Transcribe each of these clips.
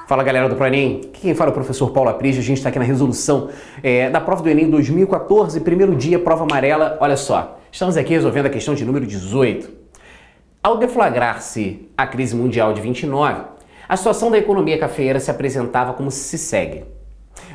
Fala galera do ProEnem, quem fala é o professor Paulo Aprígio. A gente está aqui na resolução da prova do Enem 2014, primeiro dia, prova amarela. Olha só, estamos aqui resolvendo a questão de número 18. Ao deflagrar-se a crise mundial de 29, a situação da economia cafeeira se apresentava como se segue.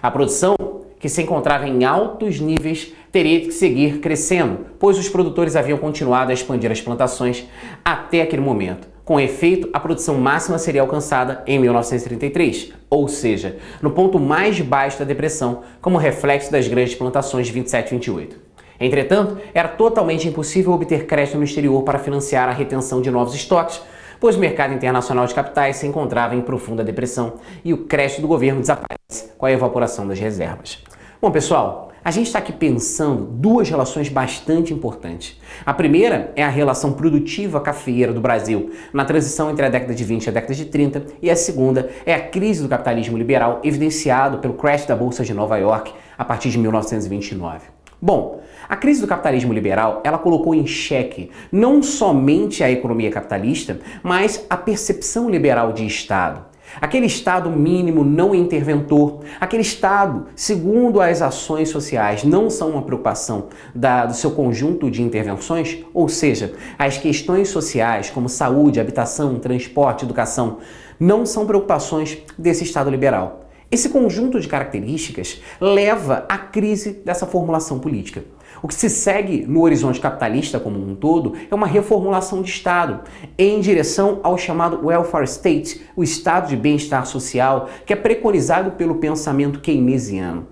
A produção, que se encontrava em altos níveis, teria que seguir crescendo, pois os produtores haviam continuado a expandir as plantações até aquele momento. Com efeito, a produção máxima seria alcançada em 1933, ou seja, no ponto mais baixo da depressão, como reflexo das grandes plantações de 27 e 28. Entretanto, era totalmente impossível obter crédito no exterior para financiar a retenção de novos estoques, pois o mercado internacional de capitais se encontrava em profunda depressão e o crédito do governo desaparece com a evaporação das reservas. Bom, pessoal, a gente está aqui pensando duas relações bastante importantes. A primeira é a relação produtiva cafeeira do Brasil na transição entre a década de 20 e a década de 30, e a segunda é a crise do capitalismo liberal evidenciado pelo crash da Bolsa de Nova York a partir de 1929. Bom, a crise do capitalismo liberal, ela colocou em xeque não somente a economia capitalista, mas a percepção liberal de Estado. Aquele Estado mínimo não interventor, aquele Estado, segundo as ações sociais, não são uma preocupação do seu conjunto de intervenções, ou seja, as questões sociais como saúde, habitação, transporte, educação, não são preocupações desse Estado liberal. Esse conjunto de características leva à crise dessa formulação política. O que se segue no horizonte capitalista como um todo é uma reformulação de Estado em direção ao chamado welfare state, o estado de bem-estar social, que é preconizado pelo pensamento keynesiano.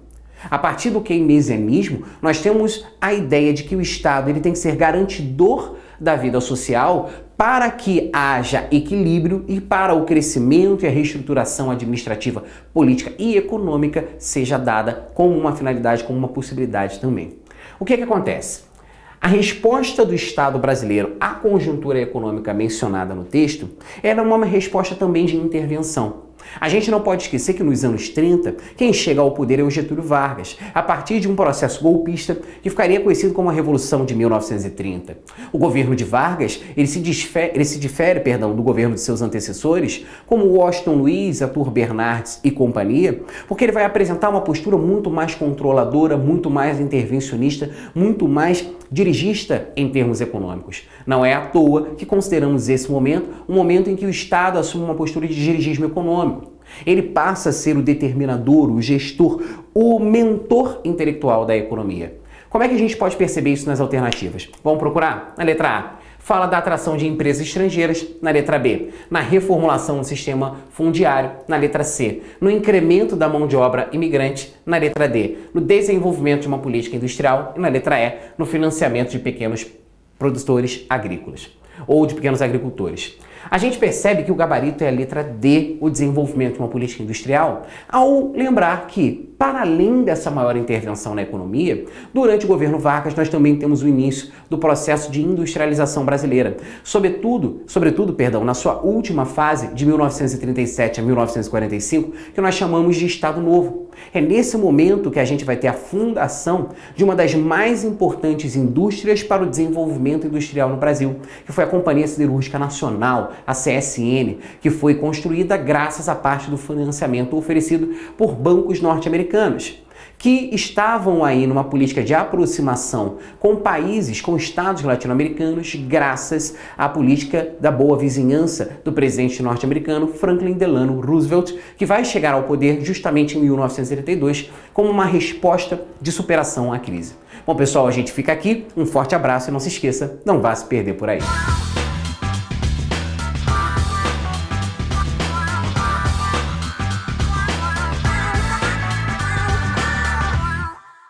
A partir do keynesianismo, nós temos a ideia de que o Estado ele tem que ser garantidor da vida social para que haja equilíbrio e para o crescimento e a reestruturação administrativa, política e econômica seja dada como uma finalidade, como uma possibilidade também. O que acontece? A resposta do Estado brasileiro à conjuntura econômica mencionada no texto era uma resposta também de intervenção. A gente não pode esquecer que nos anos 30, quem chega ao poder é o Getúlio Vargas, a partir de um processo golpista que ficaria conhecido como a Revolução de 1930. O governo de Vargas ele se difere do governo de seus antecessores, como Washington Luiz, Arthur Bernardes e companhia, porque ele vai apresentar uma postura muito mais controladora, muito mais intervencionista, muito mais dirigista em termos econômicos. Não é à toa que consideramos esse momento um momento em que o Estado assume uma postura de dirigismo econômico. Ele passa a ser o determinador, o gestor, o mentor intelectual da economia. Como é que a gente pode perceber isso nas alternativas? Vamos procurar? Na letra A, fala da atração de empresas estrangeiras. Na letra B, na reformulação do sistema fundiário. Na letra C, no incremento da mão de obra imigrante. Na letra D, no desenvolvimento de uma política industrial. E na letra E, no financiamento de pequenos produtores agrícolas ou de pequenos agricultores. A gente percebe que o gabarito é a letra D, o desenvolvimento de uma política industrial, ao lembrar que, para além dessa maior intervenção na economia, durante o governo Vargas nós também temos o início do processo de industrialização brasileira, sobretudo, na sua última fase, de 1937 a 1945, que nós chamamos de Estado Novo. É nesse momento que a gente vai ter a fundação de uma das mais importantes indústrias para o desenvolvimento industrial no Brasil, que foi a Companhia Siderúrgica Nacional, a CSN, que foi construída graças à parte do financiamento oferecido por bancos norte-americanos, que estavam aí numa política de aproximação com países, com estados latino-americanos, graças à política da boa vizinhança do presidente norte-americano Franklin Delano Roosevelt, que vai chegar ao poder justamente em 1932 como uma resposta de superação à crise. Bom, pessoal, a gente fica aqui. Um forte abraço e não se esqueça, não vá se perder por aí.